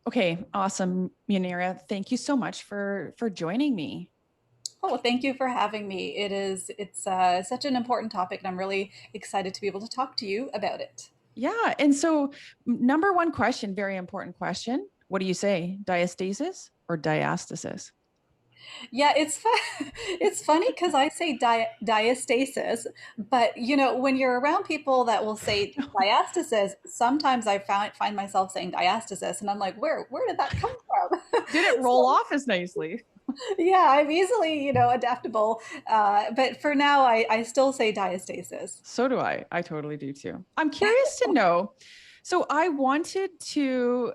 Okay, awesome, Munira. Thank you so much for joining me. Oh, well, thank you for having me. It's such an important topic, and I'm really excited to be able to talk to you about it. Yeah, and so number one question, very important question. What do you say? Diastasis or diastasis? Yeah, it's funny because I say diastasis, but when you're around people that will say diastasis, sometimes find myself saying diastasis, and I'm like, where did that come from? Did it roll So off as nicely? yeah, I'm easily adaptable, but for now, I still say diastasis. So do I. I totally do too. I'm curious to know. So I wanted to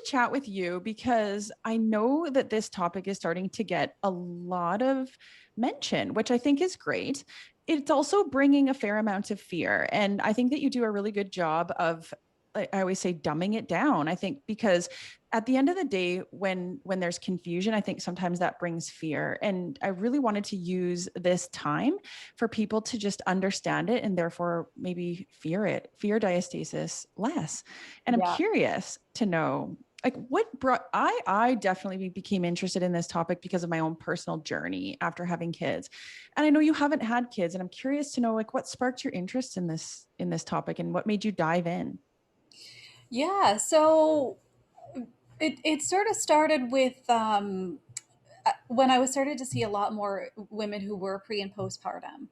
chat with you because I know that this topic is starting to get a lot of mention, which I think is great. It's also bringing a fair amount of fear, and I think that you do a really good job of, I always say, dumbing it down. I think because at the end of the day, when there's confusion, I think sometimes that brings fear, and I really wanted to use this time for people to just understand it and therefore maybe fear diastasis less. And I'm Yeah. curious to know, like, what brought I definitely became interested in this topic because of my own personal journey after having kids. And I know you haven't had kids, and I'm curious to know, like, what sparked your interest in this topic and what made you dive in. Yeah, so it sort of started with when I was started to see a lot more women who were pre and postpartum.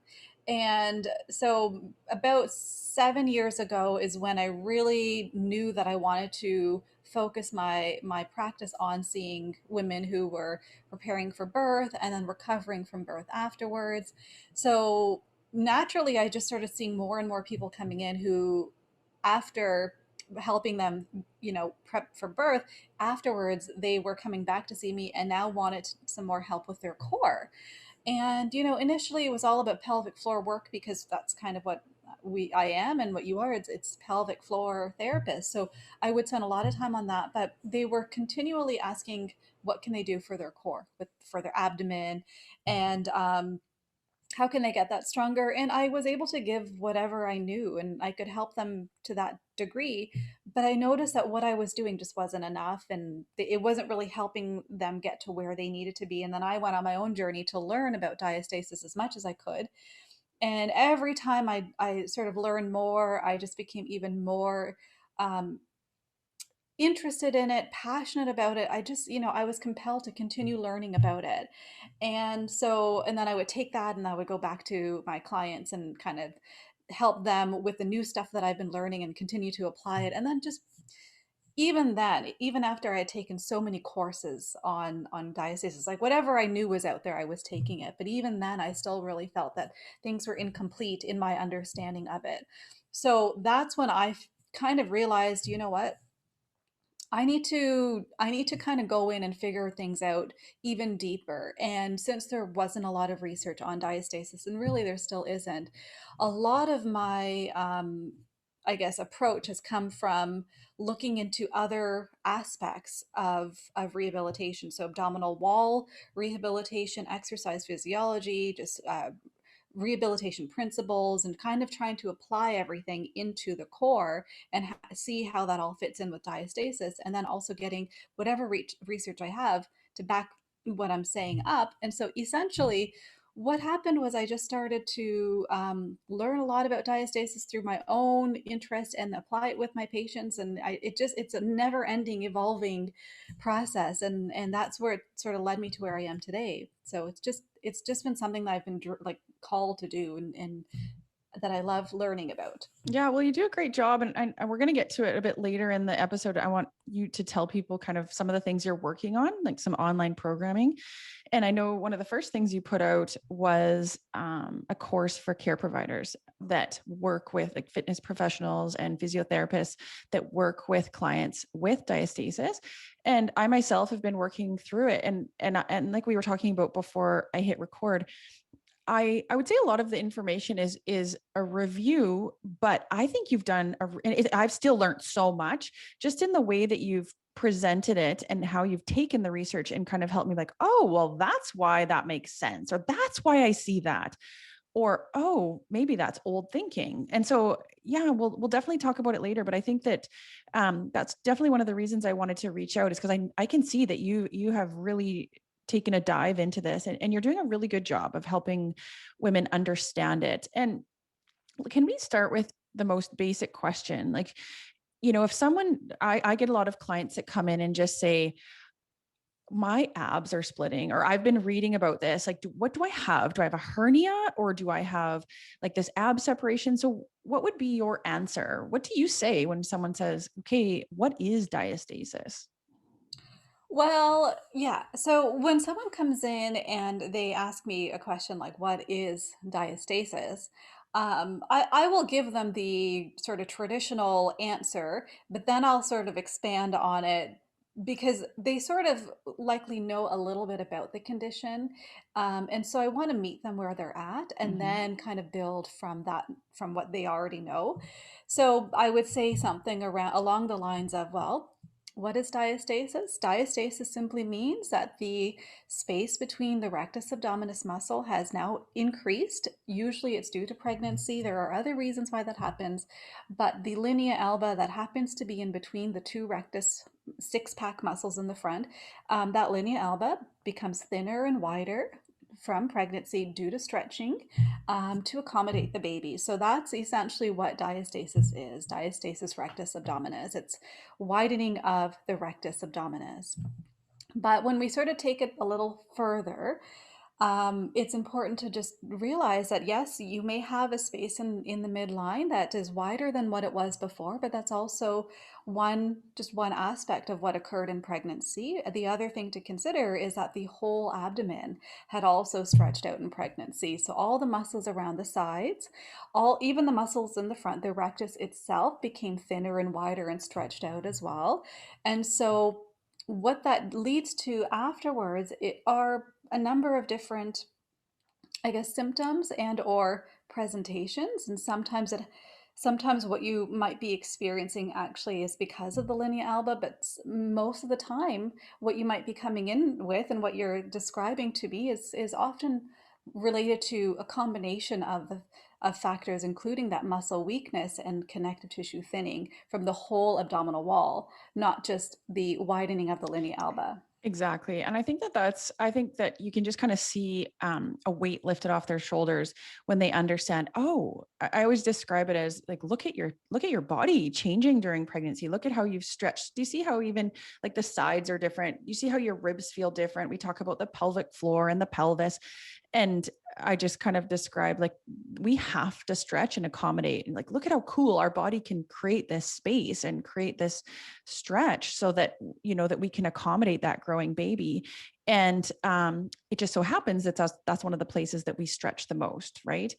And so about 7 years ago is when I really knew that I wanted to focus my practice on seeing women who were preparing for birth and then recovering from birth afterwards. So naturally, I just started seeing more and more people coming in who, after helping them, prep for birth, afterwards they were coming back to see me and now wanted some more help with their core. And initially it was all about pelvic floor work because that's kind of what I am and what you are. It's pelvic floor therapist. So I would spend a lot of time on that, but they were continually asking what can they do for their core, for their abdomen, and how can they get that stronger. And I was able to give whatever I knew and I could help them to that degree, but I noticed that what I was doing just wasn't enough, and it wasn't really helping them get to where they needed to be. And then I went on my own journey to learn about diastasis as much as I could, and every time I sort of learned more, I just became even more um, interested in it, passionate about it. I just, I was compelled to continue learning about it. And then I would take that and I would go back to my clients and kind of help them with the new stuff that I've been learning and continue to apply it. And then just even then, even after I had taken so many courses on diastasis, like whatever I knew was out there, I was taking it. But even then, I still really felt that things were incomplete in my understanding of it. So that's when kind of realized, you know what? I need to kind of go in and figure things out even deeper. And since there wasn't a lot of research on diastasis, and really there still isn't, a lot of my I guess approach has come from looking into other aspects of rehabilitation. So abdominal wall rehabilitation, exercise physiology, just rehabilitation principles, and kind of trying to apply everything into the core and see how that all fits in with diastasis, and then also getting whatever research I have to back what I'm saying up. And so essentially what happened was I just started to learn a lot about diastasis through my own interest and apply it with my patients, and it's a never ending evolving process, and that's where it sort of led me to where I am today. So it's just been something that I've been like called to do, and that I love learning about. Yeah, well, you do a great job, and we're going to get to it a bit later in the episode. I want you to tell people kind of some of the things you're working on, like some online programming. And I know one of the first things you put out was a course for care providers that work with, like, fitness professionals and physiotherapists that work with clients with diastasis. And I myself have been working through it, and like we were talking about before I hit record, I would say a lot of the information is a review, but I think you've done I've still learned so much just in the way that you've presented it and how you've taken the research and kind of helped me, like, oh, well, that's why that makes sense, or that's why I see that. or, oh, maybe that's old thinking. And so, yeah, we'll definitely talk about it later. But I think that that's definitely one of the reasons I wanted to reach out, is because I can see that you have really taken a dive into this, and you're doing a really good job of helping women understand it. And can we start with the most basic question? Like, if someone, I get a lot of clients that come in and just say, my abs are splitting, or I've been reading about this. Like, what do I have? Do I have a hernia, or do I have like this ab separation? So what would be your answer? What do you say when someone says, okay, what is diastasis? Well, yeah. So when someone comes in and they ask me a question like, what is diastasis? I will give them the sort of traditional answer, but then I'll sort of expand on it because they sort of likely know a little bit about the condition. And so I want to meet them where they're at and Mhm. then kind of build from that, from what they already know. So I would say something around along the lines of, well, what is diastasis? Diastasis simply means that the space between the rectus abdominis muscle has now increased. Usually it's due to pregnancy. There are other reasons why that happens, but the linea alba that happens to be in between the two rectus six pack muscles in the front, that linea alba becomes thinner and wider from pregnancy due to stretching to accommodate the baby. So that's essentially what diastasis is. Diastasis rectus abdominis. It's widening of the rectus abdominis. But when we sort of take it a little further, it's important to just realize that yes, you may have a space in the midline that is wider than what it was before, but that's also one aspect of what occurred in pregnancy. The other thing to consider is that the whole abdomen had also stretched out in pregnancy. So all the muscles around the sides, all even the muscles in the front, the rectus itself became thinner and wider and stretched out as well. And so what that leads to afterwards are a number of different, I guess, symptoms and or presentations. And sometimes what you might be experiencing actually is because of the linea alba, but most of the time what you might be coming in with and what you're describing to me is often related to a combination of factors, including that muscle weakness and connective tissue thinning from the whole abdominal wall, not just the widening of the linea alba. Exactly. And I think that you can just kind of see a weight lifted off their shoulders when they understand, oh, I always describe it as like, look at your body changing during pregnancy. Look at how you've stretched. Do you see how even like the sides are different? You see how your ribs feel different? We talk about the pelvic floor and the pelvis. And I just kind of describe like we have to stretch and accommodate. And like, look at how cool our body can create this space and create this stretch so that, that we can accommodate that growing baby. And it just so happens that that's one of the places that we stretch the most, right?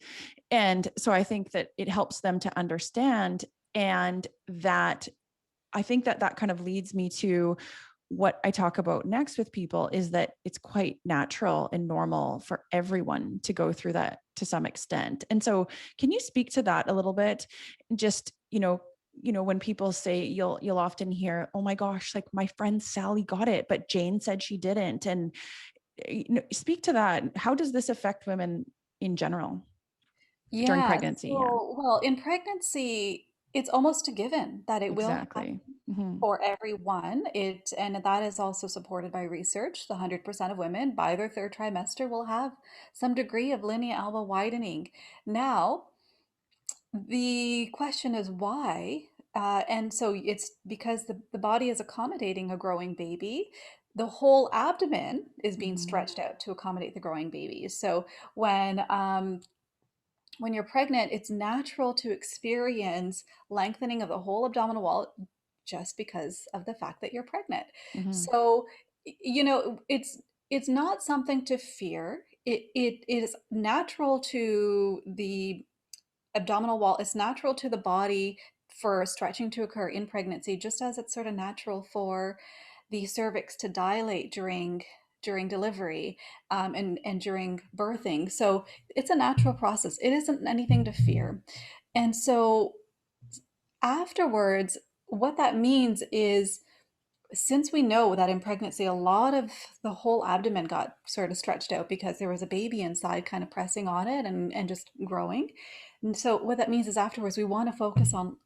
And so I think that it helps them to understand, and that I think that that kind of leads me to what I talk about next with people, is that it's quite natural and normal for everyone to go through that to some extent. And so can you speak to that a little bit? Just, when people say, you'll often hear, oh my gosh, like my friend Sally got it, but Jane said she didn't. And speak to that. How does this affect women in general during Yeah, pregnancy? Yeah, so, well, in pregnancy, it's almost a given that it will happen exactly. Hmm. for everyone. And that is also supported by research. The 100% of women by their third trimester will have some degree of linea alba widening. Now, the question is why? And so it's because the body is accommodating a growing baby. The whole abdomen is being Hmm. stretched out to accommodate the growing baby. So when you're pregnant, it's natural to experience lengthening of the whole abdominal wall just because of the fact that you're pregnant. Hmm. So, it's not something to fear. It is natural to the abdominal wall. It's natural to the body for stretching to occur in pregnancy, just as it's sort of natural for the cervix to dilate during delivery and during birthing. So it's a natural process. It isn't anything to fear. And so afterwards, what that means is since we know that in pregnancy, a lot of the whole abdomen got sort of stretched out because there was a baby inside kind of pressing on it and just growing. And so what that means is afterwards we want to focus on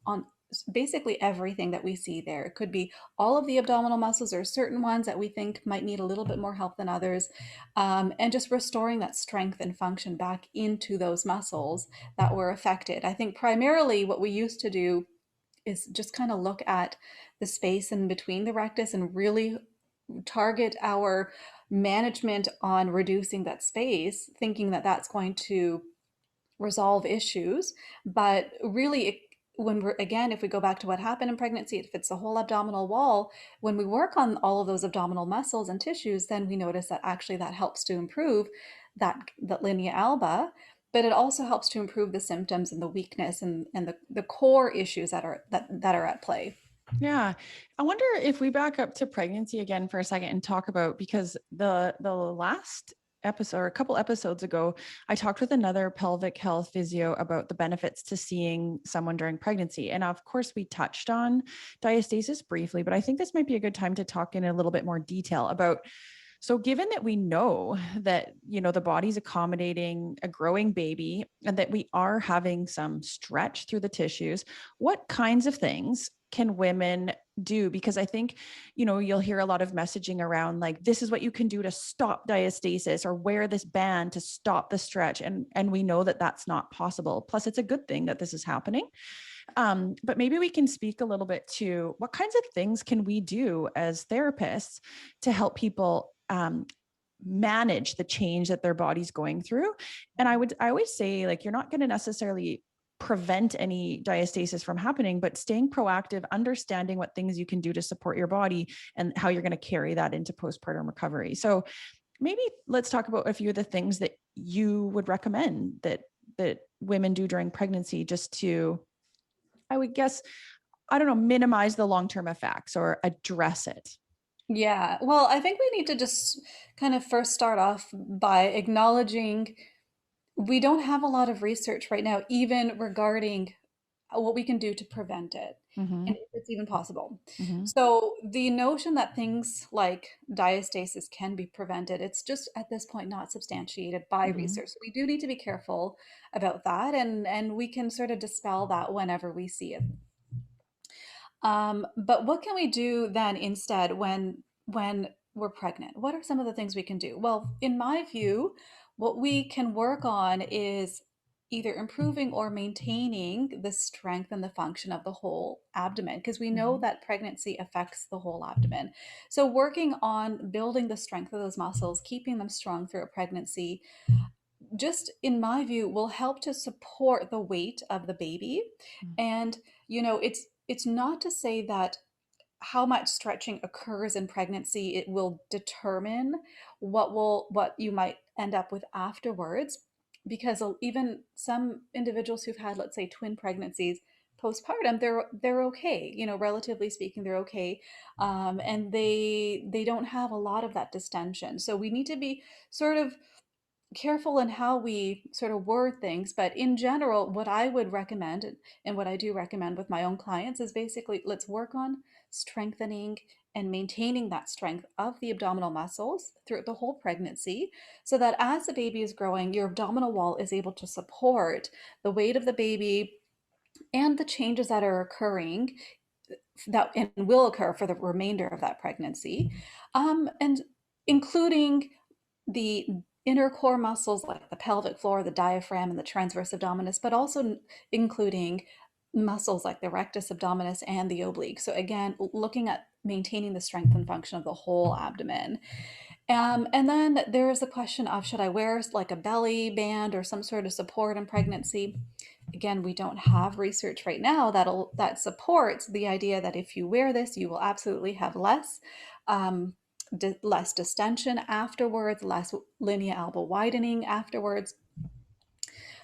basically everything that we see there. It could be all of the abdominal muscles or certain ones that we think might need a little bit more help than others, and just restoring that strength and function back into those muscles that were affected. I think primarily what we used to do is just kind of look at the space in between the rectus and really target our management on reducing that space, thinking that that's going to resolve issues. But really, when we're again, if we go back to what happened in pregnancy, it fits the whole abdominal wall. When we work on all of those abdominal muscles and tissues, then we notice that actually that helps to improve that linea alba, but it also helps to improve the symptoms and the weakness and the core issues that are at play. Yeah. I wonder if we back up to pregnancy again for a second and talk about, because the last episode or a couple episodes ago, I talked with another pelvic health physio about the benefits to seeing someone during pregnancy. And of course, we touched on diastasis briefly, but I think this might be a good time to talk in a little bit more detail about, so given that we know that, the body's accommodating a growing baby and that we are having some stretch through the tissues, what kinds of things can women do? Because I think, you'll hear a lot of messaging around like, this is what you can do to stop diastasis, or wear this band to stop the stretch. And we know that that's not possible. Plus, it's a good thing that this is happening. But maybe we can speak a little bit to what kinds of things can we do as therapists to help people manage the change that their body's going through. And I always say, like, you're not going to necessarily prevent any diastasis from happening, but staying proactive, understanding what things you can do to support your body and how you're going to carry that into postpartum recovery. So maybe let's talk about a few of the things that you would recommend that women do during pregnancy, just to, I would guess, I don't know, minimize the long-term effects or address it. Yeah, well, I think we need to just kind of first start off by acknowledging we don't have a lot of research right now, even regarding what we can do to prevent it, Mm-hmm. and if it's even possible. Mm-hmm. So the notion that things like diastasis can be prevented, it's just at this point not substantiated by Mm-hmm. research. So we do need to be careful about that, and we can sort of dispel that whenever we see it. But what can we do then instead when we're pregnant? What are some of the things we can do? Well, in my view, what we can work on is either improving or maintaining the strength and the function of the whole abdomen, because we know Mm-hmm. that pregnancy affects the whole abdomen. So working on building the strength of those muscles, keeping them strong through a pregnancy, just in my view, will help to support the weight of the baby. And it's not to say that how much stretching occurs in pregnancy it will determine what you might end up with afterwards, because even some individuals who've had, let's say, twin pregnancies postpartum, they're okay, relatively speaking, they're okay, and they don't have a lot of that distension. So we need to be sort of careful in how we sort of word things, but in general, what I would recommend and what I do recommend with my own clients is basically let's work on strengthening and maintaining that strength of the abdominal muscles throughout the whole pregnancy, so that as the baby is growing, your abdominal wall is able to support the weight of the baby and the changes that are occurring that and will occur for the remainder of that pregnancy, and including the inner core muscles like the pelvic floor, the diaphragm, and the transverse abdominis, but also including muscles like the rectus abdominis and the oblique. So again, looking at maintaining the strength and function of the whole abdomen. And then there's the question of, should I wear like a belly band or some sort of support in pregnancy? Again, we don't have research right now that supports the idea that if you wear this, you will absolutely have um, less distension afterwards, less linea alba widening afterwards.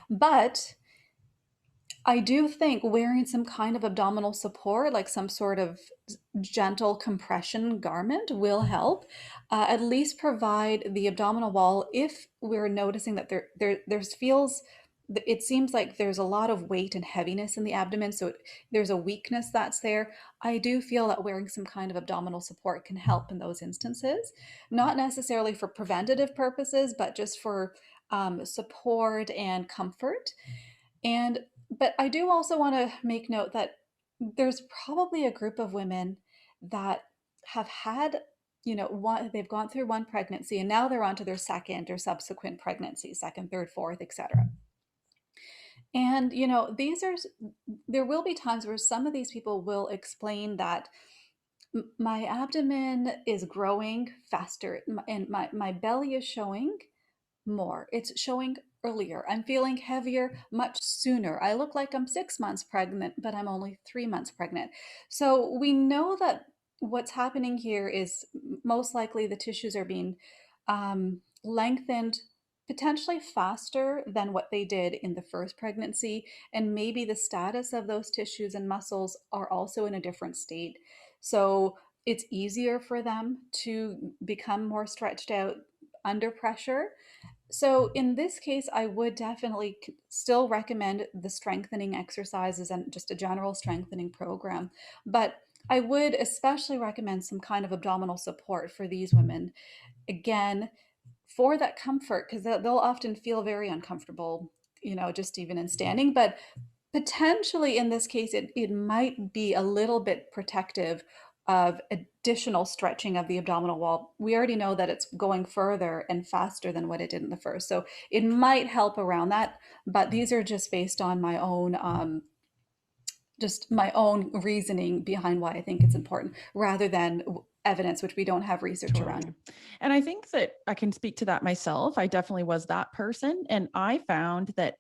But I do think wearing some kind of abdominal support, like some sort of gentle compression garment, will help at least provide the abdominal wall if we're noticing that there's feels it seems like there's a lot of weight and heaviness in the abdomen, so there's a weakness that's there. I do feel that wearing some kind of abdominal support can help in those instances, not necessarily for preventative purposes, but just for support and comfort. And but I do also want to make note that there's probably a group of women that have had, they've gone through one pregnancy and now they're on to their second or subsequent pregnancy, second, third, fourth, etc. And there will be times where some of these people will explain that my abdomen is growing faster and my belly is showing more. It's showing earlier. I'm feeling heavier much sooner. I look like I'm 6 months pregnant, but I'm only 3 months pregnant. So we know that what's happening here is most likely the tissues are being lengthened potentially faster than what they did in the first pregnancy. And maybe the status of those tissues and muscles are also in a different state. So it's easier for them to become more stretched out under pressure. So in this case, I would definitely still recommend the strengthening exercises and just a general strengthening program. But I would especially recommend some kind of abdominal support for these women. Again, for that comfort, because they'll often feel very uncomfortable, just even in standing. But potentially in this case, it might be a little bit protective of additional stretching of the abdominal wall. We already know that it's going further and faster than what it did in the first. So it might help around that, but these are just based on my own reasoning behind why I think it's important rather than evidence, which we don't have research around. Totally. And I think that I can speak to that myself. I definitely was that person. And I found that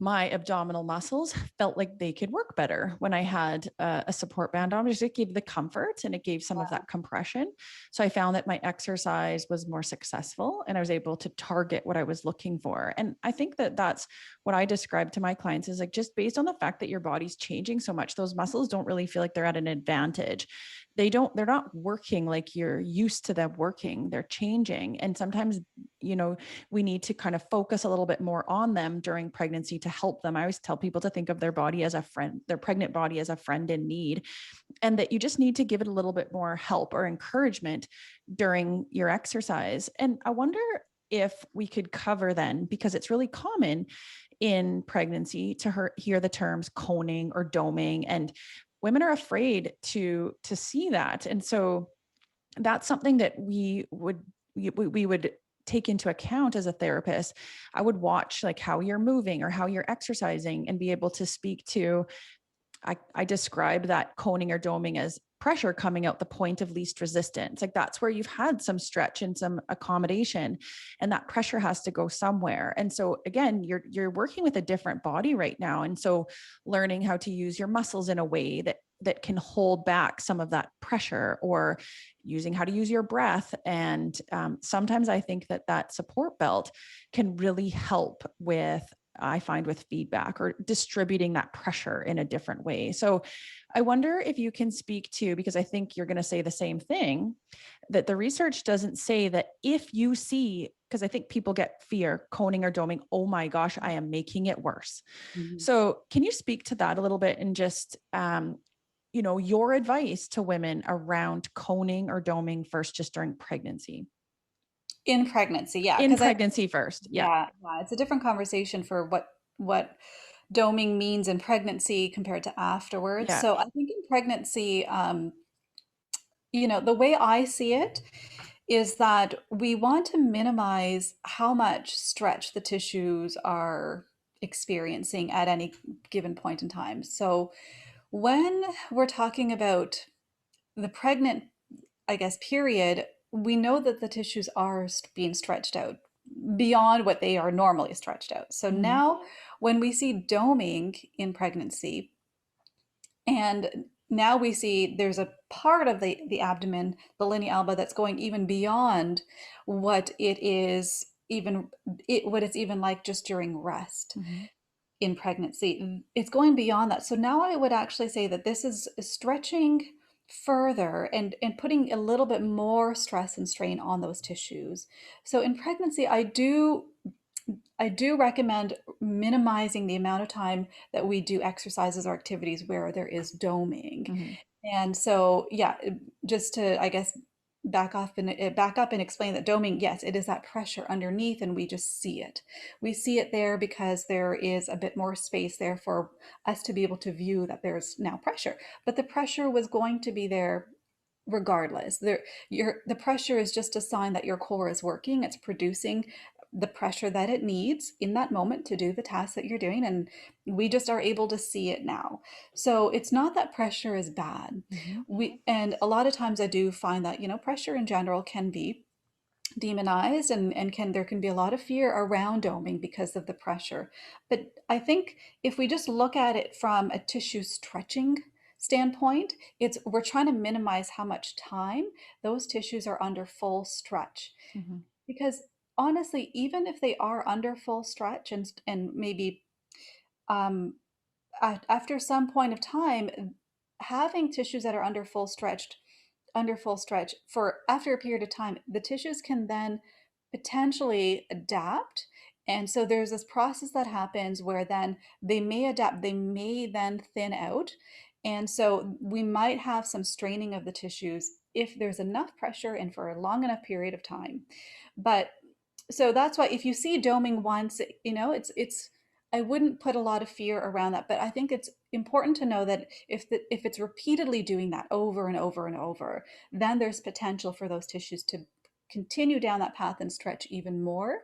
my abdominal muscles felt like they could work better when I had a support band on. It gave the comfort and it gave some of that compression. So I found that my exercise was more successful and I was able to target what I was looking for. And I think that that's what I describe to my clients is like, just based on the fact that your body's changing so much, those muscles don't really feel like they're at an advantage. They're not working like you're used to them working. They're changing. And sometimes, we need to kind of focus a little bit more on them during pregnancy to help them. I always tell people to think of their body as a friend, their pregnant body as a friend in need, and that you just need to give it a little bit more help or encouragement during your exercise. And I wonder if we could cover then, because it's really common in pregnancy to hear the terms coning or doming, and women are afraid to see that. And so that's something that we would take into account as a therapist. I would watch like how you're moving or how you're exercising and be able to speak to, I describe that coning or doming as pressure coming out the point of least resistance. Like that's where you've had some stretch and some accommodation, and that pressure has to go somewhere. And so again, you're working with a different body right now. And so learning how to use your muscles in a way that can hold back some of that pressure, or using how to use your breath. And sometimes I think that support belt can really help with, I find, with feedback or distributing that pressure in a different way. So I wonder if you can speak to, because I think you're going to say the same thing, that the research doesn't say that if you see, because I think people get fear, coning or doming, oh my gosh, I am making it worse. Mm-hmm. So can you speak to that a little bit and just, your advice to women around coning or doming first, just during pregnancy? In pregnancy, yeah, In because pregnancy first. Yeah. yeah, it's a different conversation for what doming means in pregnancy compared to afterwards. Yeah. So I think in pregnancy, the way I see it is that we want to minimize how much stretch the tissues are experiencing at any given point in time. So when we're talking about the pregnant, I guess, period, we know that the tissues are being stretched out beyond what they are normally stretched out. So Mm-hmm. now when we see doming in pregnancy, and now we see there's a part of the abdomen, the linea alba, that's going even beyond what what it's even like just during rest Mm-hmm. in pregnancy. It's going beyond that. So now I would actually say that this is stretching further and putting a little bit more stress and strain on those tissues. So in pregnancy, I do I do recommend minimizing the amount of time that we do exercises or activities where there is doming. Hmm. And so, yeah, just to, I guess, back up and explain that doming, yes, it is that pressure underneath, and we just see it. We see it there because there is a bit more space there for us to be able to view that there's now pressure. But the pressure was going to be there regardless. The pressure is just a sign that your core is working. It's producing the pressure that it needs in that moment to do the task that you're doing, and we just are able to see it now. So it's not that pressure is bad. Hmm. We and a lot of times I do find that, pressure in general can be demonized, and can there can be a lot of fear around doming because of the pressure. But I think if we just look at it from a tissue stretching standpoint, it's we're trying to minimize how much time those tissues are under full stretch. Hmm. Because honestly, even if they are under full stretch, and maybe um, after some point of time, having tissues that are under full stretch for after a period of time, the tissues can then potentially adapt. And so there's this process that happens where then they may adapt, they may then thin out. And so we might have some straining of the tissues if there's enough pressure and for a long enough period of time. But so that's why if you see doming once, it's I wouldn't put a lot of fear around that, but I think it's important to know that if it's repeatedly doing that over and over and over, then there's potential for those tissues to continue down that path and stretch even more.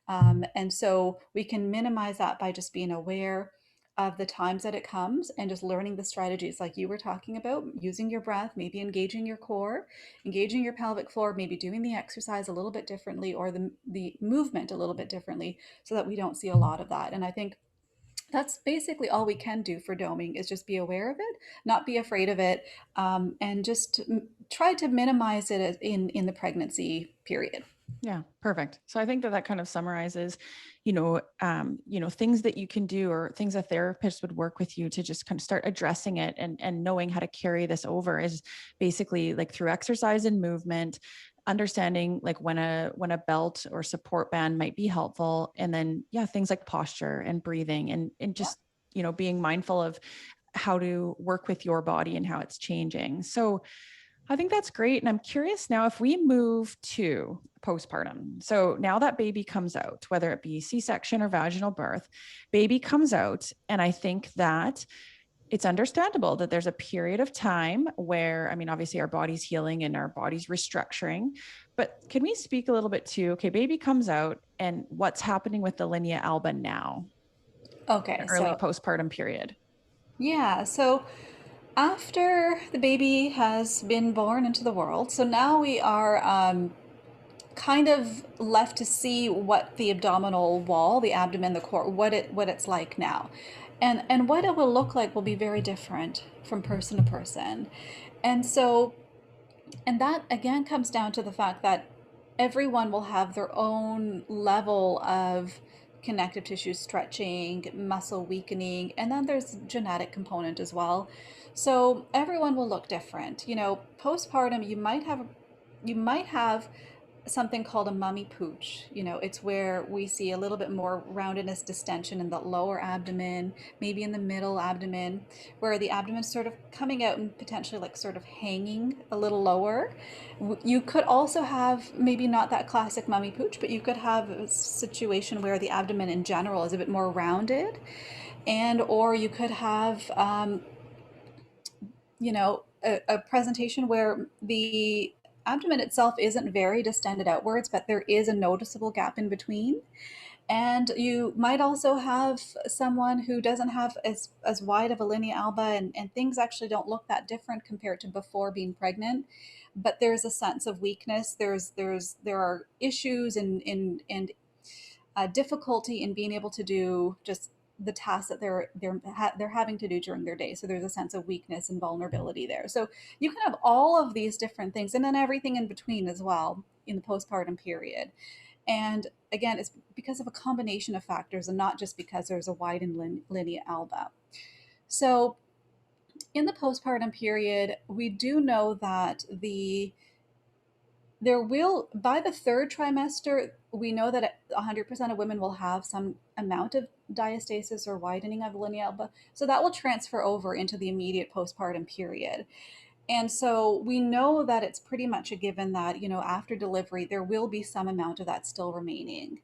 And so we can minimize that by just being aware of the times that it comes and just learning the strategies like you were talking about, using your breath, maybe engaging your core, engaging your pelvic floor, maybe doing the exercise a little bit differently or the movement a little bit differently so that we don't see a lot of that. And I think that's basically all we can do for doming is just be aware of it, not be afraid of it, and just try to minimize it in the pregnancy period. Yeah, perfect. So I think that that kind of summarizes, things that you can do or things a therapist would work with you to just kind of start addressing it and knowing how to carry this over is basically like through exercise and movement, understanding like when a belt or support band might be helpful. And then, yeah, things like posture and breathing and Yeah. just, being mindful of how to work with your body and how it's changing. So I think that's great. And I'm curious now if we move to postpartum. So now that baby comes out, whether it be C-section or vaginal birth, baby comes out. And I think that it's understandable that there's a period of time where, I mean, obviously our body's healing and our body's restructuring. But can we speak a little bit to, okay, baby comes out and what's happening with the linea alba now, the Okay, early so postpartum period? yeah, so after the baby has been born into the world, so now we are kind of left to see what the abdominal wall, the abdomen, the core, what it's like now. And what it will look like will be very different from person to person. And so and that again comes down to the fact that everyone will have their own level of connective tissue stretching, muscle weakening, and then there's genetic component as well. So everyone will look different. Postpartum, you might have something called a mummy pooch. It's where we see a little bit more roundedness, distension in the lower abdomen, maybe in the middle abdomen, where the abdomen's sort of coming out and potentially like sort of hanging a little lower. You could also have maybe not that classic mummy pooch, but you could have a situation where the abdomen in general is a bit more rounded, and or you could have a presentation where the abdomen itself isn't very distended outwards, but there is a noticeable gap in between. And you might also have someone who doesn't have as wide of a linea alba, and things actually don't look that different compared to before being pregnant. But there's a sense of weakness. There are issues and difficulty in being able to do just the tasks that they're having to do during their day. So there's a sense of weakness and vulnerability there. So you can have all of these different things, and then everything in between as well in the postpartum period. And again, it's because of a combination of factors and not just because there's a widened linea alba. So in the postpartum period, we do know that there will, by the third trimester, we know that 100% of women will have some amount of diastasis or widening of the linea alba. So that will transfer over into the immediate postpartum period. And so we know that it's pretty much a given that, after delivery, there will be some amount of that still remaining.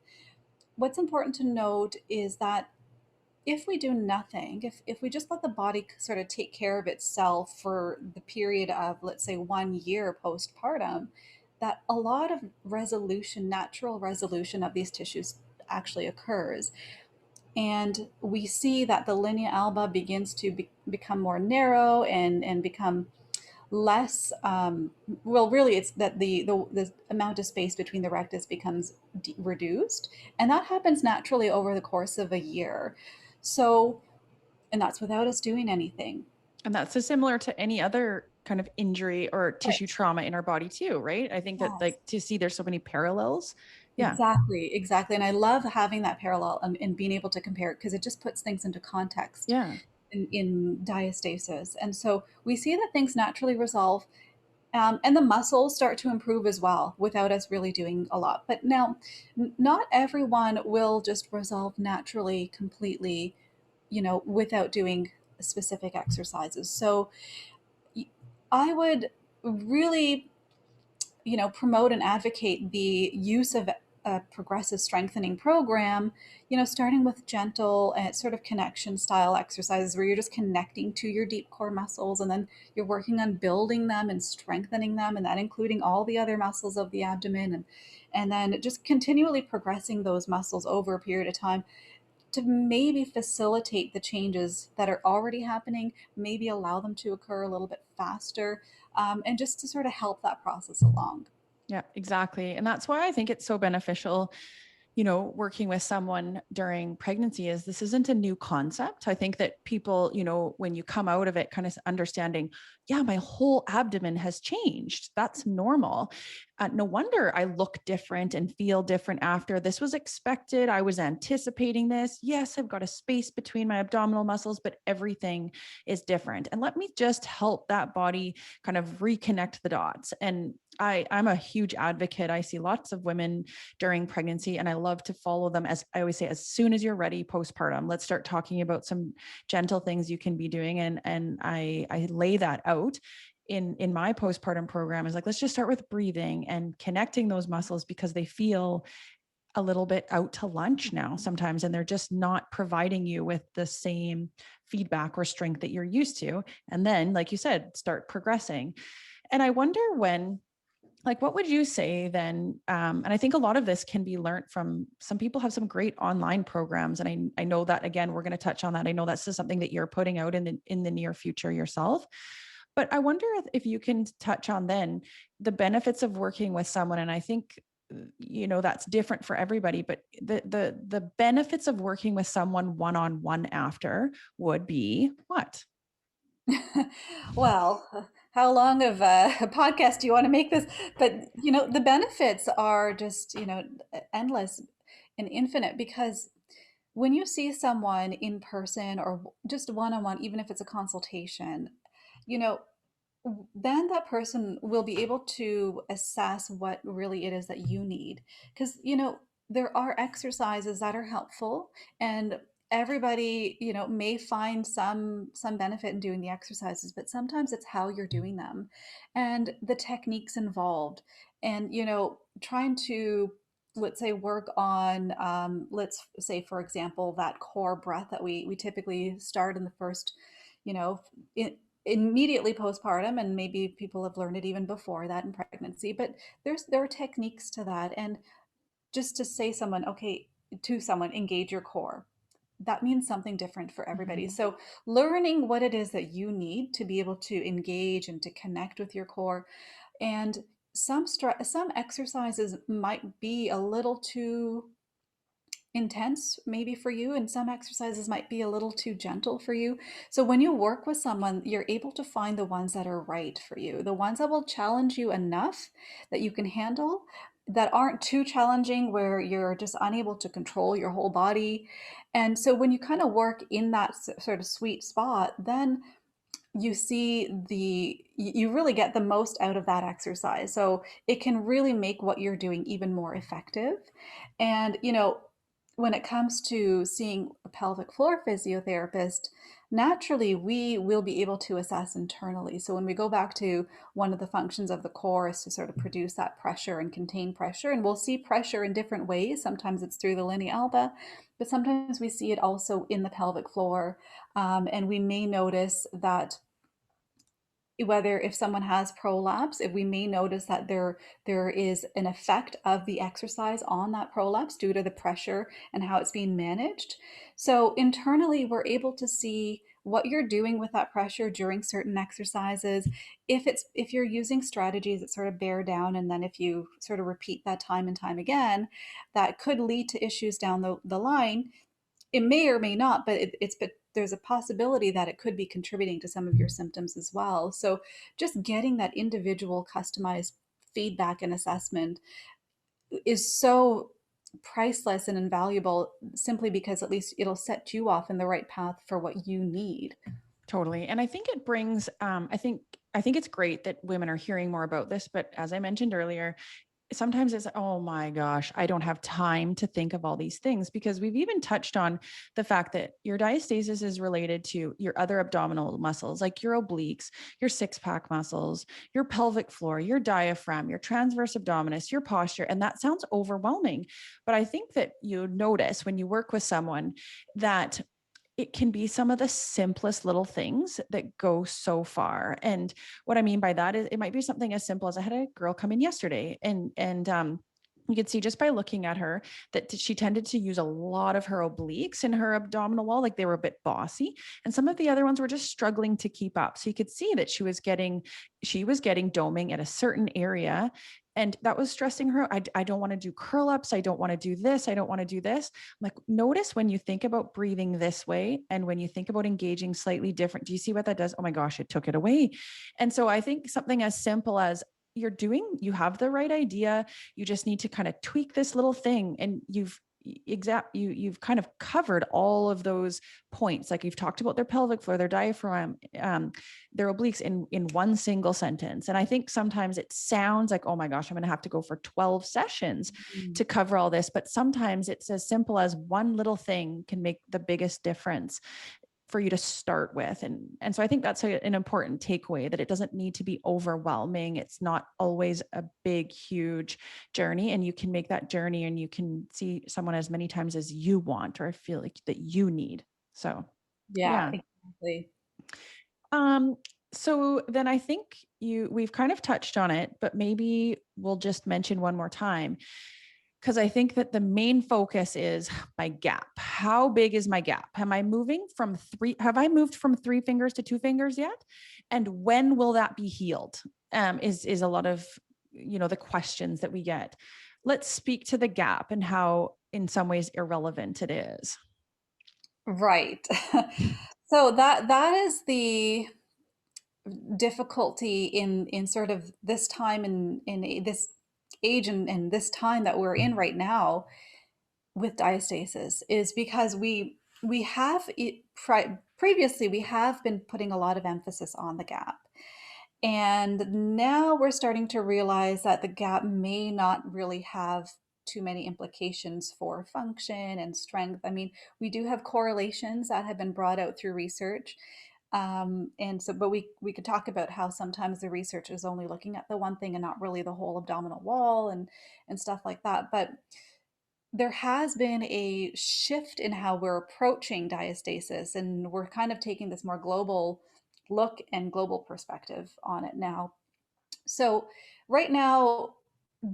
What's important to note is that if we do nothing, if we just let the body sort of take care of itself for the period of, let's say, 1 year postpartum, that a lot of resolution, natural resolution of these tissues actually occurs. And we see that the linea alba begins to become more narrow and become less, well, really it's that the amount of space between the rectus becomes reduced, and that happens naturally over the course of a year. So, and that's without us doing anything. And that's so similar to any other kind of injury or tissue Right. trauma in our body too, right? I think that Yes. like to see there's so many parallels. Yeah. Exactly, exactly. And I love having that parallel, and being able to compare it because it just puts things into context Yeah. in diastasis. And so we see that things naturally resolve, and the muscles start to improve as well without us really doing a lot. But now, not everyone will just resolve naturally, completely, without doing specific exercises. So I would really, promote and advocate the use of a progressive strengthening program, starting with gentle and sort of connection style exercises where you're just connecting to your deep core muscles, and then you're working on building them and strengthening them, and that including all the other muscles of the abdomen, and then just continually progressing those muscles over a period of time to maybe facilitate the changes that are already happening, maybe allow them to occur a little bit faster, and just to sort of help that process along. Yeah, exactly. And that's why I think it's so beneficial, working with someone during pregnancy is this isn't a new concept. I think that people, when you come out of it, kind of understanding, yeah, my whole abdomen has changed. That's normal. No wonder I look different and feel different after. This was expected. I was anticipating this. Yes, I've got a space between my abdominal muscles, but everything is different. And let me just help that body kind of reconnect the dots. And I'm a huge advocate. I see lots of women during pregnancy, and I love to follow them. As I always say, as soon as you're ready postpartum, let's start talking about some gentle things you can be doing. And I lay that out in my postpartum program is like, let's just start with breathing and connecting those muscles because they feel a little bit out to lunch now sometimes, and they're just not providing you with the same feedback or strength that you're used to. And then, like you said, start progressing. And I wonder when, like, what would you say then? And I think a lot of this can be learned from some people have some great online programs. And I know that, again, we're going to touch on that. I know that's just something that you're putting out in the near future yourself. But I wonder if you can touch on then the benefits of working with someone. And I think, that's different for everybody, but the benefits of working with someone one-on-one after would be what? Well, how long of a podcast do you want to make this? But, the benefits are just, endless and infinite, because when you see someone in person or just one on one, even if it's a consultation, you know, then that person will be able to assess what really it is that you need. Because, there are exercises that are helpful, and everybody, may find some benefit in doing the exercises, but sometimes it's how you're doing them and the techniques involved. And, trying to, let's say, work on, let's say, for example, that core breath that we typically start in the first, you know, immediately postpartum, and maybe people have learned it even before that in pregnancy, but there are techniques to that. And just to say someone, okay, to someone, engage your core, that means something different for everybody. Mhm. So learning what it is that you need to be able to engage and to connect with your core. And some exercises might be a little too intense maybe for you, and some exercises might be a little too gentle for you. So when you work with someone, you're able to find the ones that are right for you, the ones that will challenge you enough that you can handle, that aren't too challenging where you're just unable to control your whole body. And so when you kind of work in that sort of sweet spot, then you see you really get the most out of that exercise. So it can really make what you're doing even more effective. And, when it comes to seeing a pelvic floor physiotherapist, naturally we will be able to assess internally. So when we go back to one of the functions of the core is to sort of produce that pressure and contain pressure. And we'll see pressure in different ways. Sometimes it's through the linea alba, but sometimes we see it also in the pelvic floor. And we may notice that whether if someone has prolapse, if we may notice that there is an effect of the exercise on that prolapse due to the pressure and how it's being managed. So internally, we're able to see what you're doing with that pressure during certain exercises. If you're using strategies that sort of bear down, and then if you sort of repeat that time and time again, that could lead to issues down the line. It may or may not, but but there's a possibility that it could be contributing to some of your symptoms as well. So just getting that individual customized feedback and assessment is so priceless and invaluable, simply because at least it'll set you off in the right path for what you need. Totally. And I think it brings, I think it's great that women are hearing more about this, but as I mentioned earlier, sometimes it's, oh my gosh, I don't have time to think of all these things, because we've even touched on the fact that your diastasis is related to your other abdominal muscles, like your obliques, your six pack muscles, your pelvic floor, your diaphragm, your transverse abdominis, your posture. And that sounds overwhelming. But I think that you notice when you work with someone that it can be some of the simplest little things that go so far. And what I mean by that is it might be something as simple as, I had a girl come in yesterday, and you could see just by looking at her that she tended to use a lot of her obliques in her abdominal wall, like they were a bit bossy, and some of the other ones were just struggling to keep up. So you could see that she was getting doming at a certain area, and that was stressing her. I don't want to do curl ups. I don't want to do this. I don't want to do this. I'm like, notice when you think about breathing this way and when you think about engaging slightly different, do you see what that does? Oh my gosh, it took it away. And so I think something as simple as, you have the right idea. You just need to kind of tweak this little thing, and you've kind of covered all of those points. Like you've talked about their pelvic floor, their diaphragm, their obliques in one single sentence. And I think sometimes it sounds like, oh my gosh, I'm going to have to go for 12 sessions to cover all this. But sometimes it's as simple as one little thing can make the biggest difference for you to start with. And so I think that's an important takeaway, that it doesn't need to be overwhelming. It's not always a big, huge journey, and you can make that journey and you can see someone as many times as you want or feel like that you need. So, Yeah, yeah. exactly. Um, so then I think we've kind of touched on it, but maybe we'll just mention one more time, because I think that the main focus is my gap. How big is my gap? Have I moved from 3 fingers to 2 fingers yet? And when will that be healed? Is a lot of, the questions that we get. Let's speak to the gap and how in some ways irrelevant it is. Right. So that is the difficulty in sort of this time in this age and this time that we're in right now with diastasis, is because we have previously we have been putting a lot of emphasis on the gap, and now we're starting to realize that the gap may not really have too many implications for function and strength. I mean, we do have correlations that have been brought out through research. And so, but we could talk about how sometimes the research is only looking at the one thing and not really the whole abdominal wall and stuff like that. But there has been a shift in how we're approaching diastasis, and we're kind of taking this more global look and global perspective on it now. So, right now,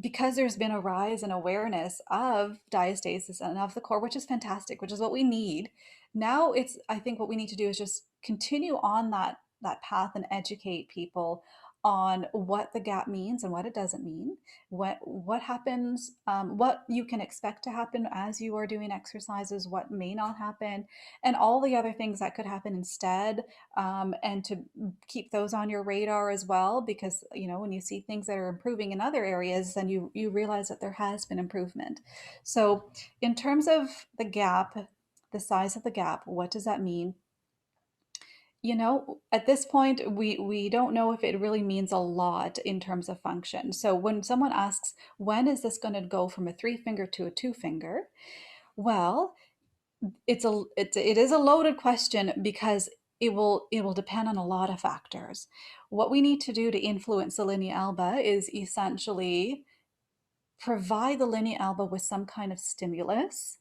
because there's been a rise in awareness of diastasis and of the core, which is fantastic, which is what we need. Now I think what we need to do is just continue on that path and educate people on what the gap means and what it doesn't mean, what happens, what you can expect to happen as you are doing exercises, what may not happen, and all the other things that could happen instead, and to keep those on your radar as well, because when you see things that are improving in other areas, then you realize that there has been improvement. So in terms of the gap, the size of the gap, what does that mean? You know, at this point, we don't know if it really means a lot in terms of function. So when someone asks, when is this going to go from a three finger to a two finger? Well, it is a loaded question because it will depend on a lot of factors. What we need to do to influence the linea alba is essentially provide the linea alba with some kind of stimulus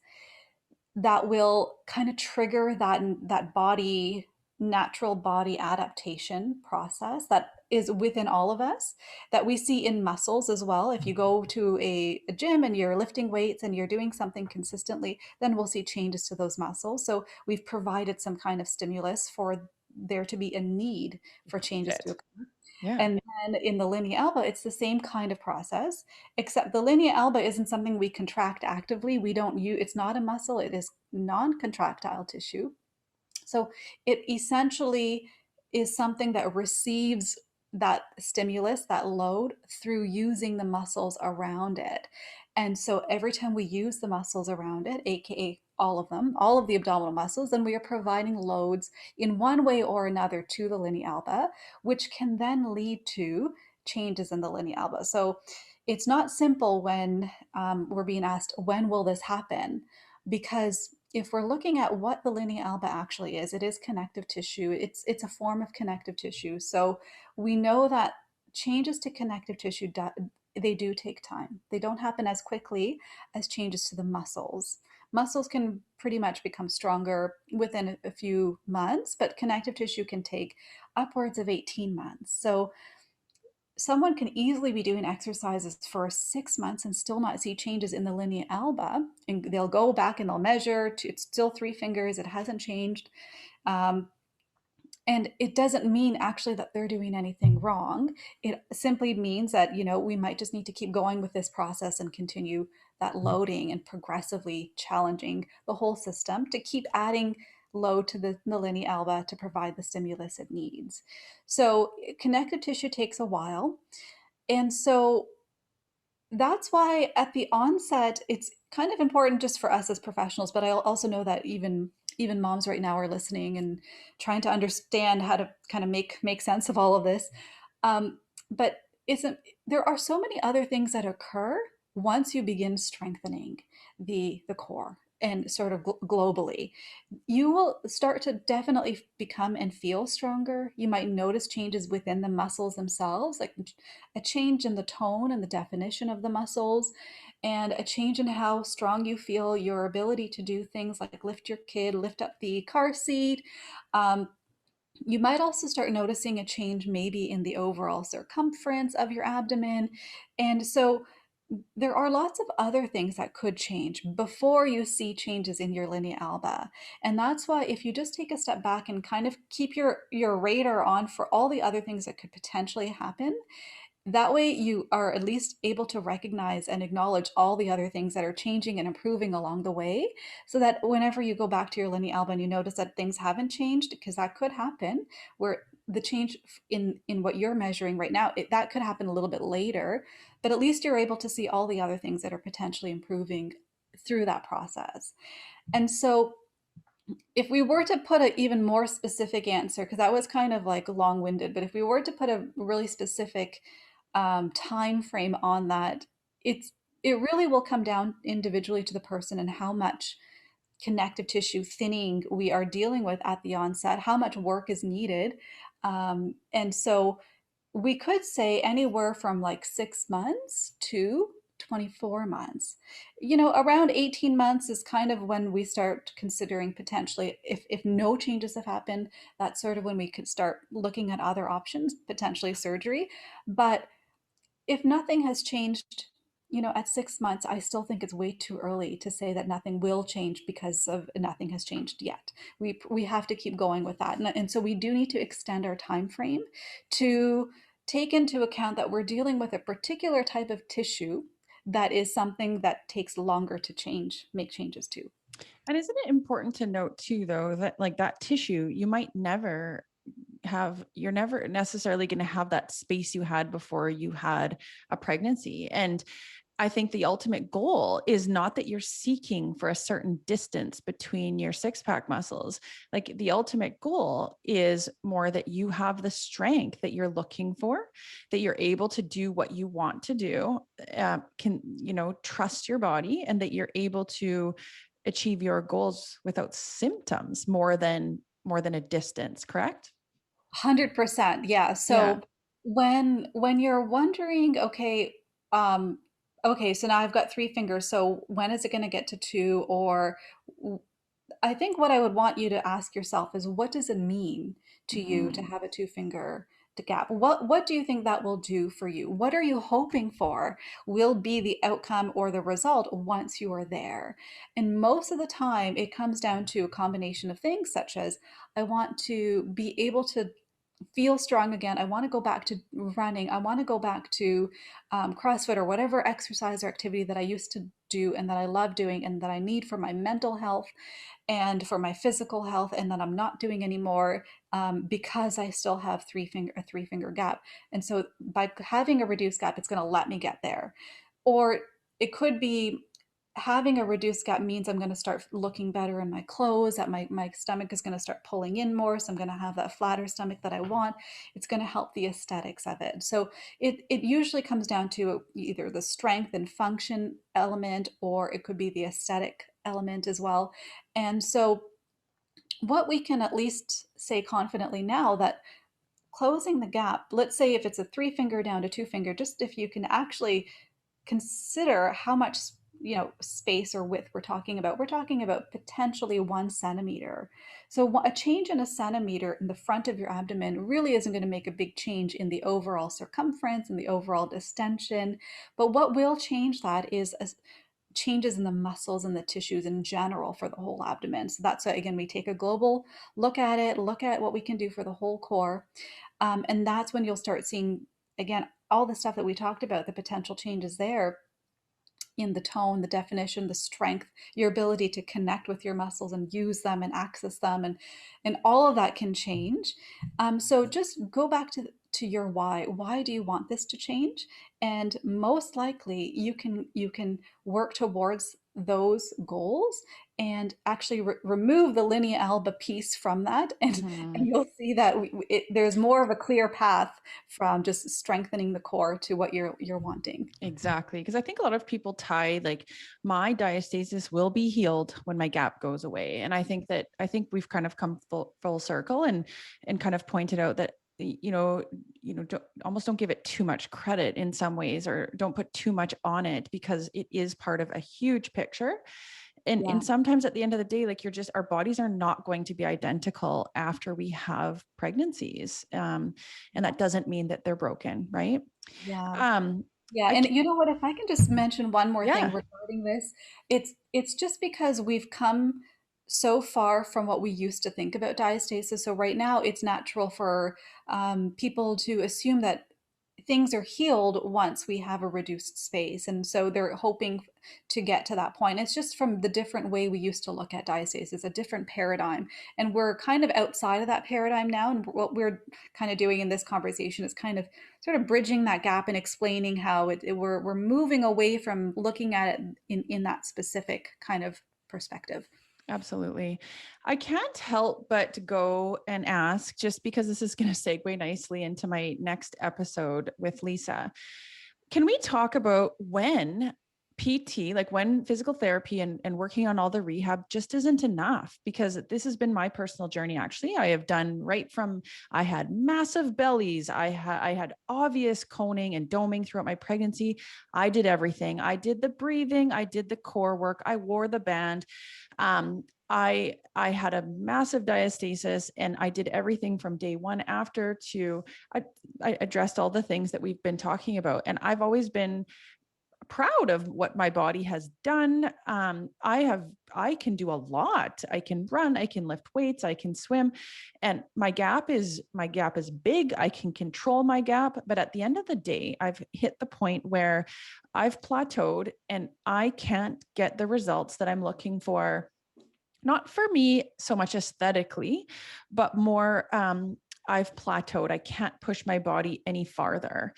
that will kind of trigger that body natural body adaptation process that is within all of us, that we see in muscles as well. If you go to a gym and you're lifting weights and you're doing something consistently, then we'll see changes to those muscles. So we've provided some kind of stimulus for there to be a need for changes to It. occur. Yeah. And then in the linea alba, it's the same kind of process, except the linea alba isn't something we contract actively. We don't use, it's not a muscle, it is non-contractile tissue. So it essentially is something that receives that stimulus, that load, through using the muscles around it. And so every time we use the muscles around it, aka all of them, all of the abdominal muscles, then we are providing loads in one way or another to the linea alba, which can then lead to changes in the linea alba. So it's not simple when we're being asked, when will this happen? Because if we're looking at what the linea alba actually is, it is connective tissue. It's a form of connective tissue. So we know that changes to connective tissue they do take time. They don't happen as quickly as changes to the muscles. Muscles can pretty much become stronger within a few months, but connective tissue can take upwards of 18 months. So someone can easily be doing exercises for 6 months and still not see changes in the linea alba. And they'll go back and they'll measure, it's still three fingers, it hasn't changed. Um, and it doesn't mean actually that they're doing anything wrong. It simply means that, we might just need to keep going with this process and continue that loading and progressively challenging the whole system to keep adding load to the linea alba to provide the stimulus it needs. So connective tissue takes a while. And so that's why at the onset, it's kind of important just for us as professionals, but I also know that even moms right now are listening and trying to understand how to kind of make sense of all of this. But isn't there are so many other things that occur once you begin strengthening the core and sort of globally. You will start to definitely become and feel stronger. You might notice changes within the muscles themselves, like a change in the tone and the definition of the muscles, and a change in how strong you feel, your ability to do things like lift your kid, lift up the car seat. Um, you might also start noticing a change maybe in the overall circumference of your abdomen. And so there are lots of other things that could change before you see changes in your linea alba. And that's why if you just take a step back and kind of keep your radar on for all the other things that could potentially happen, that way you are at least able to recognize and acknowledge all the other things that are changing and improving along the way, so that whenever you go back to your linea alba and you notice that things haven't changed, because that could happen, where the change in what you're measuring right now, that could happen a little bit later, but at least you're able to see all the other things that are potentially improving through that process. And so if we were to put an even more specific answer, because that was kind of like long-winded, but if we were to put a really specific time frame on that, it really will come down individually to the person and how much connective tissue thinning we are dealing with at the onset, how much work is needed. And so we could say anywhere from like 6 months to 24 months. Around 18 months is kind of when we start considering potentially, if no changes have happened, that's sort of when we could start looking at other options, potentially surgery. But if nothing has changed, at 6 months, I still think it's way too early to say that nothing will change because of nothing has changed yet. We have to keep going with that, and so we do need to extend our time frame to take into account that we're dealing with a particular type of tissue that is something that takes longer to make changes to. And isn't it important to note too, though, that like that tissue, you might never you're never necessarily going to have that space you had before you had a pregnancy. And I think the ultimate goal is not that you're seeking for a certain distance between your six pack muscles. Like the ultimate goal is more that you have the strength that you're looking for, that you're able to do what you want to do, trust your body, and that you're able to achieve your goals without symptoms more than a distance. Correct? 100%. Yeah. Yeah. So when you're wondering, okay, um, okay, so now I've got three fingers. So when is it going to get to two? Or I think what I would want you to ask yourself is, what does it mean to you to Mm. have a two finger to gap? What do you think that will do for you? What are you hoping for will be the outcome or the result once you are there? And most of the time, it comes down to a combination of things, such as I want to be able to feel strong again. I want to go back to running. I want to go back to CrossFit or whatever exercise or activity that I used to do and that I love doing and that I need for my mental health and for my physical health, and that I'm not doing anymore because I still have a three finger gap. And so by having a reduced gap, it's going to let me get there. Or it could be having a reduced gap means I'm going to start looking better in my clothes, that my stomach is going to start pulling in more. So I'm going to have that flatter stomach that I want. It's going to help the aesthetics of it. So it usually comes down to either the strength and function element, or it could be the aesthetic element as well. And so what we can at least say confidently now, that closing the gap, let's say if it's a three finger down to two finger, just if you can actually consider how much space or width we're talking about potentially 1 centimeter. So a change in a centimeter in the front of your abdomen really isn't going to make a big change in the overall circumference and the overall distension, but what will change that is changes in the muscles and the tissues in general for the whole abdomen. So that's why, again, we take a global look at it, look at what we can do for the whole core. And that's when you'll start seeing, again, all the stuff that we talked about, the potential changes there in the tone, the definition, the strength, your ability to connect with your muscles and use them and access them, and all of that can change. So just go back to your why. Why do you want this to change? And most likely, you can work towards those goals and actually remove the linea alba piece from that, and Mhm. you'll see that there's more of a clear path from just strengthening the core to what you're wanting. Exactly. Because I think a lot of people tie like my diastasis will be healed when my gap goes away. And I think we've kind of come full circle and kind of pointed out that almost don't give it too much credit in some ways, or don't put too much on it, because it is part of a huge picture. And Yeah. sometimes at the end of the day, like our bodies are not going to be identical after we have pregnancies. And that doesn't mean that they're broken, right? Yeah. Um, Yeah, I and you know what? If I can just mention one more thing Yeah, regarding this, it's just because we've come so far from what we used to think about diastasis. So right now, it's natural for people to assume that things are healed once we have a reduced space, and so they're hoping to get to that point. It's just from the different way we used to look at diastasis, a different paradigm, and we're kind of outside of that paradigm now. And what we're kind of doing in this conversation is kind of sort of bridging that gap and explaining how we're moving away from looking at it in that specific kind of perspective. absolutely. I can't help but to go and ask, just because this is going to segue nicely into my next episode with Lisa. Can we talk about when PT, like when physical therapy and working on all the rehab just isn't enough? Because this has been my personal journey. Actually, I have done right from, I had massive bellies. I had obvious coning and doming throughout my pregnancy. I did everything. I did the breathing. I did the core work. I wore the band. I had a massive diastasis, and I did everything from day one after to I, I addressed all the things that we've been talking about. And I've always been proud of what my body has done. I can do a lot. I can run, I can lift weights, I can swim, and my gap is big. I can control my gap. But at the end of the day, I've hit the point where I've plateaued and I can't get the results that I'm looking for, not for me so much aesthetically, but more I've plateaued. I can't push my body any farther.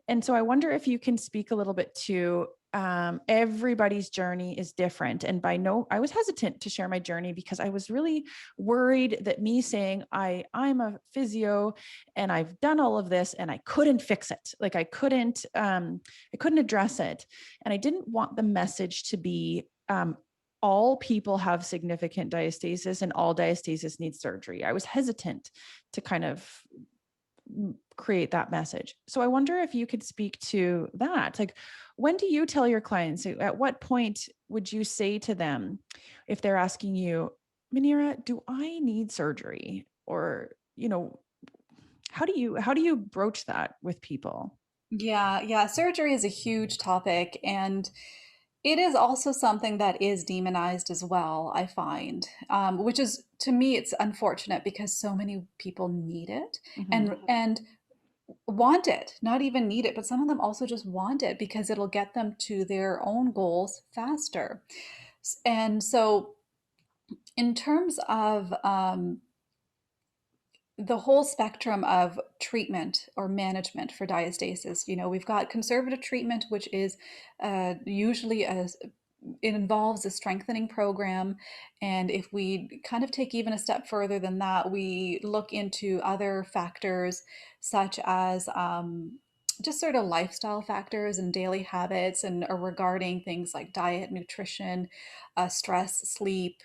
And so I wonder if you can speak a little bit to everybody's journey is different. And I was hesitant to share my journey because I was really worried that me saying I'm a physio and I've done all of this and I couldn't fix it. Like I couldn't address it. And I didn't want the message to be, all people have significant diastasis and all diastasis needs surgery. I was hesitant to kind of create that message. So I wonder if you could speak to that. Like, when do you tell your clients, at what point would you say to them if they're asking you, Munira, do I need surgery? Or, how do you broach that with people? Yeah, surgery is a huge topic, and it is also something that is demonized as well, I find, which is, to me, it's unfortunate because so many people need it Mhm. and want it, not even need it, but some of them also just want it because it'll get them to their own goals faster. And so, in terms of the whole spectrum of treatment or management for diastasis, we've got conservative treatment, which is usually it involves a strengthening program. And if we kind of take even a step further than that, we look into other factors such as just sort of lifestyle factors and daily habits, and regarding things like diet, nutrition, stress, sleep,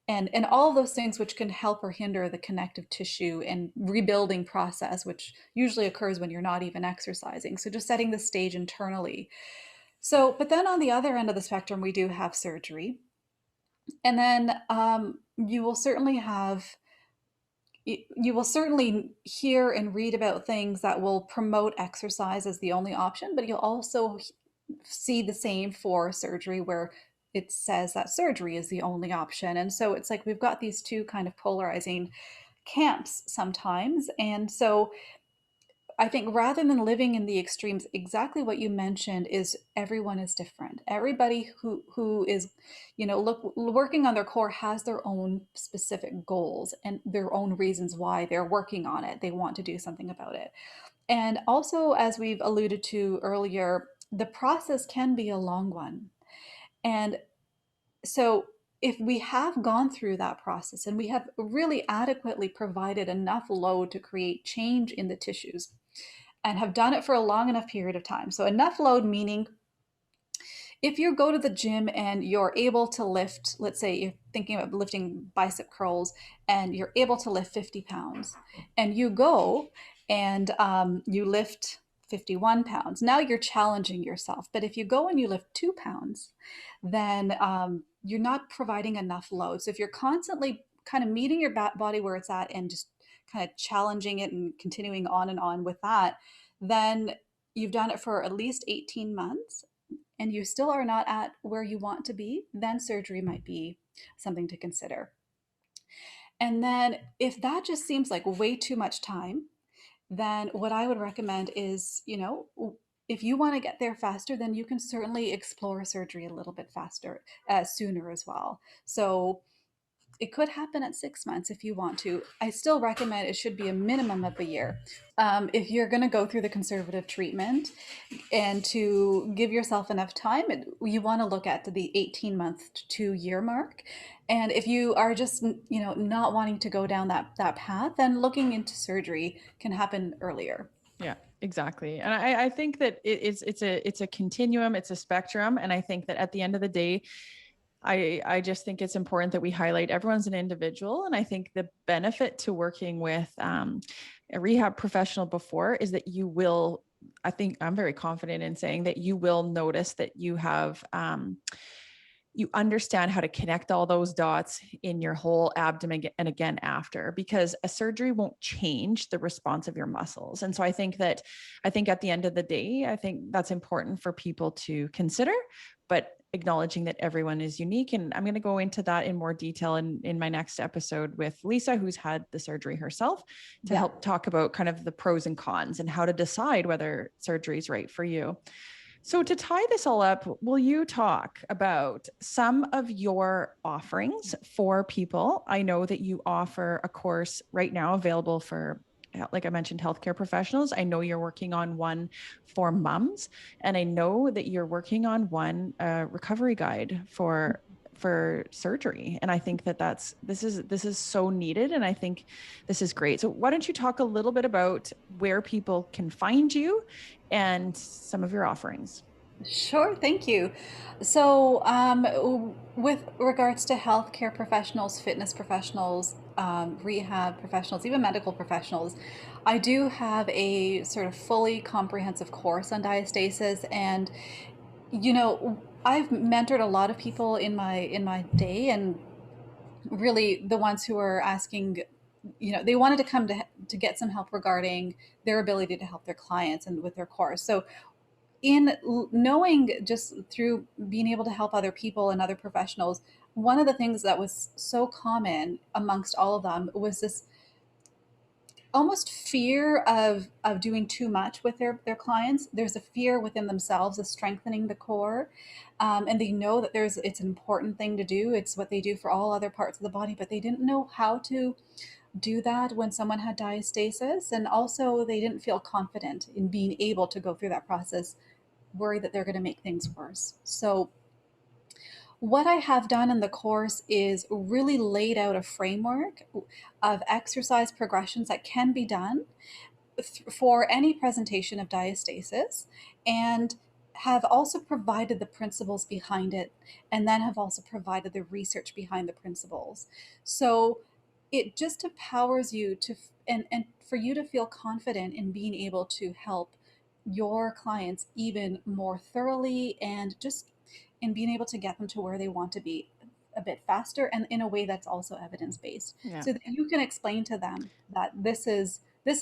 and all of those things which can help or hinder the connective tissue and rebuilding process, which usually occurs when you're not even exercising. So just setting the stage internally. So, but then on the other end of the spectrum, we do have surgery. And then you will certainly hear and read about things that will promote exercise as the only option, but you'll also see the same for surgery where it says that surgery is the only option. And so it's like we've got these two kind of polarizing camps sometimes. And so I think rather than living in the extremes, exactly what you mentioned is everyone is different. Everybody who is, working on their core has their own specific goals and their own reasons why they're working on it. They want to do something about it. And also, as we've alluded to earlier, the process can be a long one. And so if we have gone through that process and we have really adequately provided enough load to create change in the tissues, and have done it for a long enough period of time. So enough load meaning if you go to the gym and you're able to lift, let's say you're thinking about lifting bicep curls and you're able to lift 50 pounds, and you go and you lift 51 pounds. Now you're challenging yourself. But if you go and you lift 2 pounds, then you're not providing enough load. So if you're constantly kind of meeting your body where it's at and just kind of challenging it and continuing on and on with that, then you've done it for at least 18 months and you still are not at where you want to be, then surgery might be something to consider. And then if that just seems like way too much time, then what I would recommend is, if you want to get there faster, then you can certainly explore surgery a little bit faster, sooner as well. So it could happen at 6 months if you want to. I still recommend it should be a minimum of a year. If you're going to go through the conservative treatment and to give yourself enough time, you want to look at the 18-month to 2 year mark. And if you are just, not wanting to go down that path, then looking into surgery can happen earlier. Yeah, exactly. And I think that it's a continuum, it's a spectrum. And I think that at the end of the day, I just think it's important that we highlight everyone's an individual. And I think the benefit to working with a rehab professional before is that I think I'm very confident in saying that you will notice that you have, you understand how to connect all those dots in your whole abdomen and again after, because a surgery won't change the response of your muscles. And so I think at the end of the day, I think that's important for people to consider, but acknowledging that everyone is unique. And I'm going to go into that in more detail in my next episode with Lisa, who's had the surgery herself, to Yeah. help talk about kind of the pros and cons and how to decide whether surgery is right for you. So to tie this all up, will you talk about some of your offerings for people? I know that you offer a course right now available for like I mentioned, healthcare professionals. I know you're working on one for moms, and I know that you're working on one recovery guide for surgery. And I think that this is so needed. And I think this is great. So why don't you talk a little bit about where people can find you and some of your offerings? Sure, thank you. So, with regards to healthcare professionals, fitness professionals, rehab professionals, even medical professionals, I do have a sort of fully comprehensive course on diastasis. And, I've mentored a lot of people in my day, and really the ones who are asking, they wanted to come to get some help regarding their ability to help their clients and with their course. So in knowing, just through being able to help other people and other professionals, one of the things that was so common amongst all of them was this almost fear of doing too much with their clients. There's a fear within themselves of strengthening the core, and they know that it's an important thing to do. It's what they do for all other parts of the body, but they didn't know how to do that when someone had diastasis, and also they didn't feel confident in being able to go through that process, worry that they're going to make things worse. So what I have done in the course is really laid out a framework of exercise progressions that can be done for any presentation of diastasis, and have also provided the principles behind it, and then have also provided the research behind the principles. So it just empowers you to, and for you to feel confident in being able to help your clients even more thoroughly, and just in being able to get them to where they want to be a bit faster, and in a way that's also evidence-based, Yeah. so that you can explain to them that this is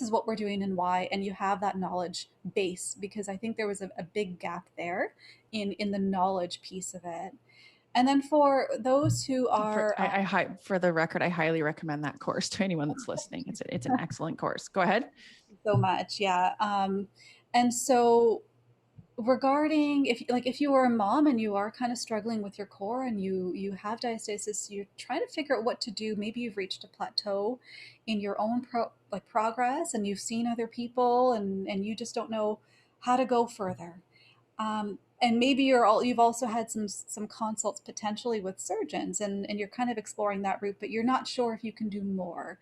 what we're doing and why, and you have that knowledge base, because I think there was a big gap there in the knowledge piece of it. And then for those who For are for the record, I highly recommend that course to anyone that's listening. It's an excellent course. Go ahead. so much, yeah. And so regarding, if you are a mom and you are kind of struggling with your core, and you have diastasis, you're trying to figure out what to do. Maybe you've reached a plateau in your own progress, and you've seen other people, and you just don't know how to go further. And maybe you've also had some consults potentially with surgeons, and you're kind of exploring that route, but you're not sure if you can do more.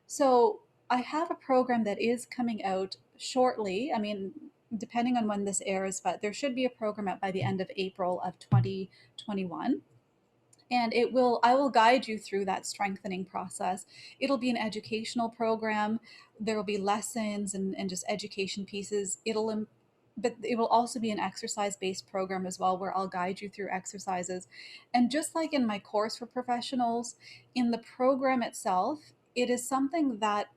So I have a program that is coming out shortly. I mean, depending on when this airs, but there should be a program out by the end of April of 2021. And I will guide you through that strengthening process. It'll be an educational program. There will be lessons and just education pieces. But it will also be an exercise based program as well, where I'll guide you through exercises. And just like in my course for professionals, in the program itself, it is something that,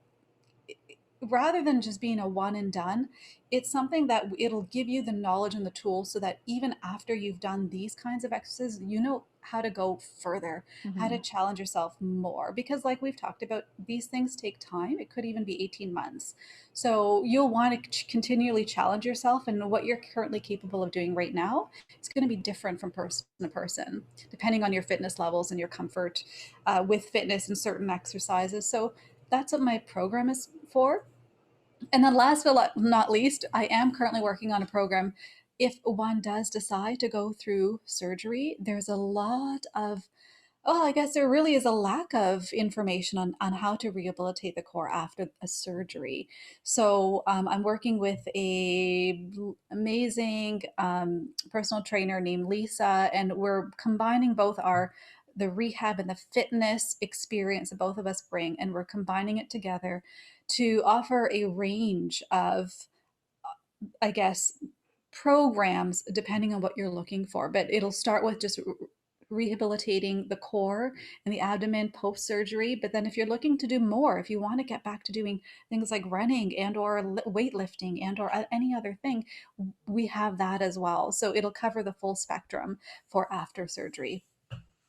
rather than just being a one and done, it's something that it'll give you the knowledge and the tools, so that even after you've done these kinds of exercises, you know how to go further, how to Mm-hmm. challenge yourself more. Because, like we've talked about, these things take time. It could even be 18 months. So you'll want to continually challenge yourself, and what you're currently capable of doing right now, it's going to be different from person to person, depending on your fitness levels and your comfort with fitness and certain exercises. So that's what my program is for. And then last but not least, I am currently working on a program. If one does decide to go through surgery, there's a lot of, oh, I guess there really is a lack of information on how to rehabilitate the core after a surgery. So I'm working with a amazing personal trainer named Lisa, and we're combining both the rehab and the fitness experience that both of us bring, and we're combining it together to offer a range of, I guess, programs depending on what you're looking for. But it'll start with just rehabilitating the core and the abdomen post surgery. But then if you're looking to do more, if you want to get back to doing things like running and or weightlifting and or any other thing, we have that as well. So it'll cover the full spectrum for after surgery.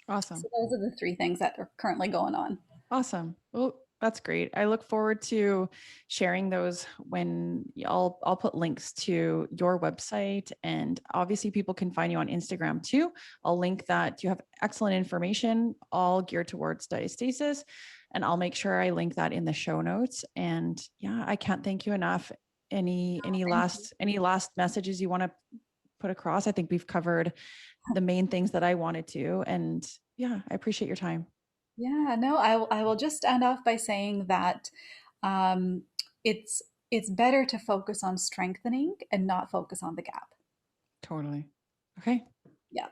Awesome. So those are the three things that are currently going on. Awesome. Well, that's great. I look forward to sharing those when I'll put links to your website, and obviously people can find you on Instagram too. I'll link that. You have excellent information all geared towards diastasis. and I'll make sure I link that in the show notes. And yeah, I can't thank you enough. Any Thank you. last messages you want to put across? I think we've covered the main things that I wanted to. And yeah, I appreciate your time. Yeah, no, I will just end off by saying that um, it's it's better to focus on strengthening and not focus on the gap. Totally. Okay. Yeah.